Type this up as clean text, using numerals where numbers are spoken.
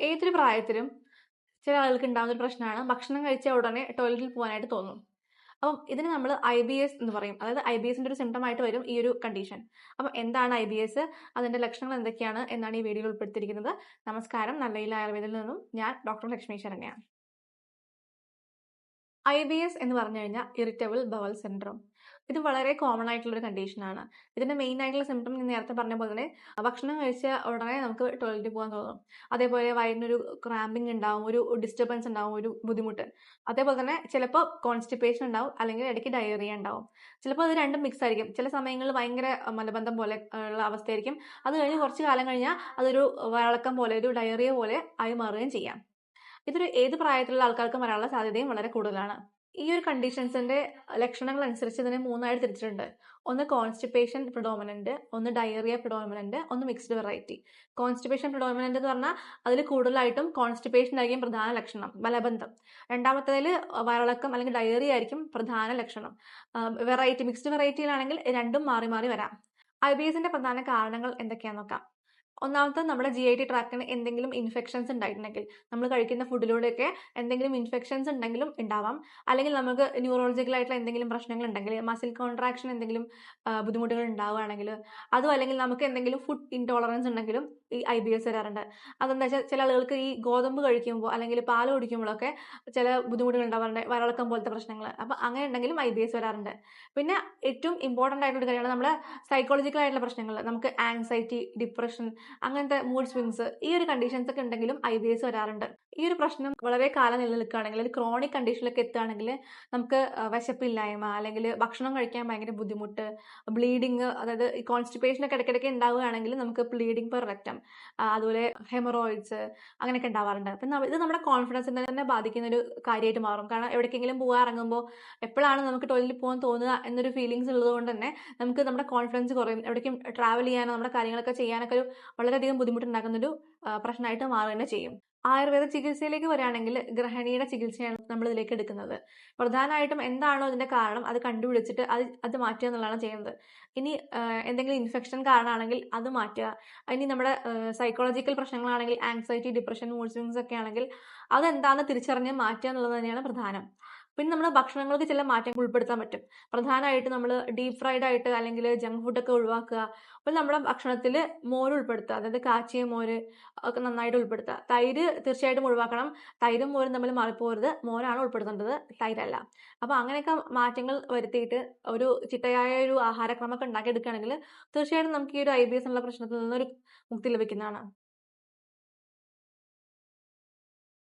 ഏതൊരു പ്രായത്തിലും ചില ആളുകൾക്ക് ഉണ്ടാകുന്ന ഒരു പ്രശ്നമാണ് ഭക്ഷണം കഴിച്ച ഉടനെ ടോയ്ലറ്റിൽ പോകാനായിട്ട് തോന്നും. അപ്പം ഇതിന് നമ്മൾ IBS എന്ന് പറയും. അതായത് IBSന്റെ ഒരു സിംറ്റം ആയിട്ട് വരും ഈ ഒരു കണ്ടീഷൻ. അപ്പം എന്താണ് IBS? അതിന്റെ ലക്ഷണങ്ങൾ എന്തൊക്കെയാണ് എന്നാണ് ഈ വീഡിയോയിൽ ഉൾപ്പെടുത്തിയിരിക്കുന്നത്. നമസ്കാരം. നല്ലയിൽ ആയുർവേദത്തിൽ നിന്നും ഞാൻ ഡോക്ടർ ലക്ഷ്മി ശരണ്യ. IBS എന്ന് പറഞ്ഞു കഴിഞ്ഞാൽ ഇറിറ്റബിൾ ബവൽ സിൻഡ്രോം. ഇത് വളരെ കോമൺ ആയിട്ടുള്ള ഒരു കണ്ടീഷനാണ്. ഇതിന്റെ മെയിൻ ആയിട്ടുള്ള സിംറ്റം ഞാൻ നേരത്തെ പറഞ്ഞ പോലെ തന്നെ ഭക്ഷണം കഴിച്ച ഉടനെ നമുക്ക് ടോയ്ലറ്റിൽ പോകാൻ തോന്നും. അതേപോലെ വയറിനൊരു ക്രാമ്പിംഗ് ഉണ്ടാവും, ഒരു ഡിസ്റ്റർബൻസ് ഉണ്ടാവും, ഒരു ബുദ്ധിമുട്ട്. അതേപോലെ തന്നെ ചിലപ്പോൾ കോൺസ്റ്റിപ്പേഷൻ ഉണ്ടാവും, അല്ലെങ്കിൽ ഇടയ്ക്ക് ഡയറിയ ഉണ്ടാവും. ചിലപ്പോൾ അത് രണ്ടും മിക്സ് ആയിരിക്കും. ചില സമയങ്ങളിൽ ഭയങ്കര മലബന്ധം പോലെ ഉള്ള അവസ്ഥയായിരിക്കും. അത് കഴിഞ്ഞ് കുറച്ച് കാലം കഴിഞ്ഞാൽ അതൊരു വയറിളക്കം പോലെ, ഒരു ഡയറിയ പോലെ ആയി മാറുകയും ചെയ്യാം. ഇതൊരു ഏത് പ്രായത്തിലുള്ള ആൾക്കാർക്കും വരാനുള്ള സാധ്യതയും വളരെ കൂടുതലാണ്. ഈ ഒരു കണ്ടീഷൻസിന്റെ ലക്ഷണങ്ങൾ അനുസരിച്ച് ഇതിനെ മൂന്നായിട്ട് തിരിച്ചിട്ടുണ്ട്. ഒന്ന് കോൺസ്റ്റിപ്പേഷൻ പ്രിഡോമിനന്റ്, ഒന്ന് ഡയറിയ പ്രിഡോമിനന്റ്, ഒന്ന് മിക്സ്ഡ് വെറൈറ്റി. കോൺസ്റ്റിപ്പേഷൻ പ്രിഡോമിനന്റ് എന്ന് പറഞ്ഞാൽ അതിൽ കൂടുതലായിട്ടും കോൺസ്റ്റിപ്പേഷൻ ആയിരിക്കും പ്രധാന ലക്ഷണം, മലബന്ധം. രണ്ടാമത്തേതിൽ വയറിളക്കം അല്ലെങ്കിൽ ഡയറിയ ആയിരിക്കും പ്രധാന ലക്ഷണം. വെറൈറ്റി, മിക്സ്ഡ് വെറൈറ്റിയിലാണെങ്കിൽ രണ്ടും മാറി മാറി വരാം. IBSന്റെ പ്രധാന കാരണങ്ങൾ എന്തൊക്കെയാണെന്ന് നോക്കാം. ഒന്നാമത്തെ നമ്മുടെ GIT ട്രാക്റ്റിന് എന്തെങ്കിലും ഇൻഫെക്ഷൻസ് ഉണ്ടായിട്ടുണ്ടെങ്കിൽ, നമ്മൾ കഴിക്കുന്ന ഫുഡിലൂടെയൊക്കെ എന്തെങ്കിലും ഇൻഫെക്ഷൻസ് ഉണ്ടെങ്കിലും ഉണ്ടാവാം. അല്ലെങ്കിൽ നമുക്ക് ന്യൂറോളജിക്കൽ ആയിട്ടുള്ള എന്തെങ്കിലും പ്രശ്നങ്ങൾ ഉണ്ടെങ്കിൽ, മസിൽ കോൺട്രാക്ഷൻ എന്തെങ്കിലും ബുദ്ധിമുട്ടുകൾ ഉണ്ടാവുകയാണെങ്കിൽ, അതും അല്ലെങ്കിൽ നമുക്ക് എന്തെങ്കിലും ഫുഡ് ഇൻടോളറൻസ് ഉണ്ടെങ്കിലും ഈ IBS വരാറുണ്ട്. അതെന്താ വെച്ചാൽ ചില ആളുകൾക്ക് ഈ ഗോതമ്പ് കഴിക്കുമ്പോൾ അല്ലെങ്കിൽ പാൽ കുടിക്കുമ്പോഴൊക്കെ ചില ബുദ്ധിമുട്ടുകൾ ഉണ്ടാവാറുണ്ട്, വയറിളക്കം പോലത്തെ പ്രശ്നങ്ങൾ. അപ്പം അങ്ങനെ ഉണ്ടെങ്കിലും IBS വരാറുണ്ട്. പിന്നെ ഏറ്റവും ഇമ്പോർട്ടൻ്റ് ആയിട്ടുള്ള ഒരു കാര്യമാണ് നമ്മുടെ സൈക്കോളജിക്കൽ ആയിട്ടുള്ള പ്രശ്നങ്ങൾ. നമുക്ക് ആങ്സൈറ്റി, ഡിപ്രഷൻ, അങ്ങനത്തെ മൂഡ് സ്വിങ്സ്, ഈ ഒരു കണ്ടീഷൻസ് ഒക്കെ ഉണ്ടെങ്കിലും IBS വരാറുണ്ട്. ഈ ഒരു പ്രശ്നം വളരെ കാലം നിലനിൽക്കുകയാണെങ്കിൽ, ഒരു ക്രോണിക് കണ്ടീഷനിലൊക്കെ എത്തുകയാണെങ്കിൽ നമുക്ക് വിശപ്പില്ലായ്മ, അല്ലെങ്കിൽ ഭക്ഷണം കഴിക്കാൻ ഭയങ്കര ബുദ്ധിമുട്ട്, ബ്ലീഡിങ്, അതായത് ഈ കോൺസ്റ്റിപ്പേഷൻ ഒക്കെ ഇടയ്ക്കിടയ്ക്ക് ഉണ്ടാവുകയാണെങ്കിൽ നമുക്ക് ബ്ലീഡിങ് പെർ റെക്ടം, അതുപോലെ ഹെമറോയിഡ്സ്, അങ്ങനെയൊക്കെ ഉണ്ടാവാറുണ്ട്. അപ്പം ഇത് നമ്മുടെ കോൺഫിഡൻസിനെ തന്നെ ബാധിക്കുന്ന ഒരു കാര്യമായിട്ട് മാറും. കാരണം എവിടേക്കെങ്കിലും പോകാൻ ഇറങ്ങുമ്പോൾ എപ്പോഴാണ് നമുക്ക് ടോയ്ലറ്റിൽ പോകാൻ തോന്നുക എന്നൊരു ഫീലിങ്സ് ഉള്ളതുകൊണ്ട് തന്നെ നമുക്ക് നമ്മുടെ കോൺഫിഡൻസ് കുറയും. എവിടേക്കും ട്രാവൽ ചെയ്യാനോ നമ്മുടെ കാര്യങ്ങളൊക്കെ ചെയ്യാനൊക്കെ ഒരു വളരെയധികം ബുദ്ധിമുട്ടുണ്ടാക്കുന്നൊരു പ്രശ്നമായിട്ട് മാറുക തന്നെ ചെയ്യും. ആയുർവേദ ചികിത്സയിലേക്ക് വരികയാണെങ്കിൽ ഗ്രഹണിയുടെ ചികിത്സയാണ് നമ്മൾ ഇതിലേക്ക് എടുക്കുന്നത്. പ്രധാനമായിട്ടും എന്താണോ ഇതിന്റെ കാരണം അത് കണ്ടുപിടിച്ചിട്ട് അത് മാറ്റുക എന്നുള്ളതാണ് ചെയ്യുന്നത്. ഇനി എന്തെങ്കിലും ഇൻഫെക്ഷൻ കാരണമാണെങ്കിൽ അത് മാറ്റുക. ഇനി നമ്മുടെ സൈക്കോളജിക്കൽ പ്രശ്നങ്ങളാണെങ്കിൽ ആങ്സൈറ്റി, ഡിപ്രഷൻ, മൂഡ് സ്വിങ്സ് ഒക്കെ ആണെങ്കിൽ അതെന്താണെന്ന് തിരിച്ചറിഞ്ഞ് മാറ്റുക എന്നുള്ളത് തന്നെയാണ് പ്രധാനം. പിന്നെ നമ്മുടെ ഭക്ഷണങ്ങൾക്ക് ചില മാറ്റങ്ങൾ ഉൾപ്പെടുത്താൻ പറ്റും. പ്രധാനമായിട്ട് നമ്മൾ ഡീപ് ഫ്രൈഡ് ആയിട്ട് അല്ലെങ്കിൽ ജങ്ക് ഫുഡൊക്കെ ഒഴിവാക്കുക. അപ്പോൾ നമ്മുടെ ഭക്ഷണത്തിൽ മോര് ഉൾപ്പെടുത്തുക, അതായത് കാച്ചിയ മോര് ഒക്കെ നന്നായിട്ട് ഉൾപ്പെടുത്തുക. തൈര് തീർച്ചയായിട്ടും ഒഴിവാക്കണം. തൈരും മോരും തമ്മിൽ മാറിപ്പോകരുത്. മോരാണ് ഉൾപ്പെടുത്തേണ്ടത്, തൈരല്ല. അപ്പോൾ അങ്ങനെയൊക്കെ മാറ്റങ്ങൾ വരുത്തിയിട്ട് ഒരു ചിട്ടയായ ഒരു ആഹാരക്രമമൊക്കെ ഉണ്ടാക്കിയെടുക്കുകയാണെങ്കിൽ തീർച്ചയായിട്ടും നമുക്ക് ഈ ഒരു IBS എന്നുള്ള പ്രശ്നത്തിൽ നിന്നൊരു മുക്തി ലഭിക്കുന്നതാണ്.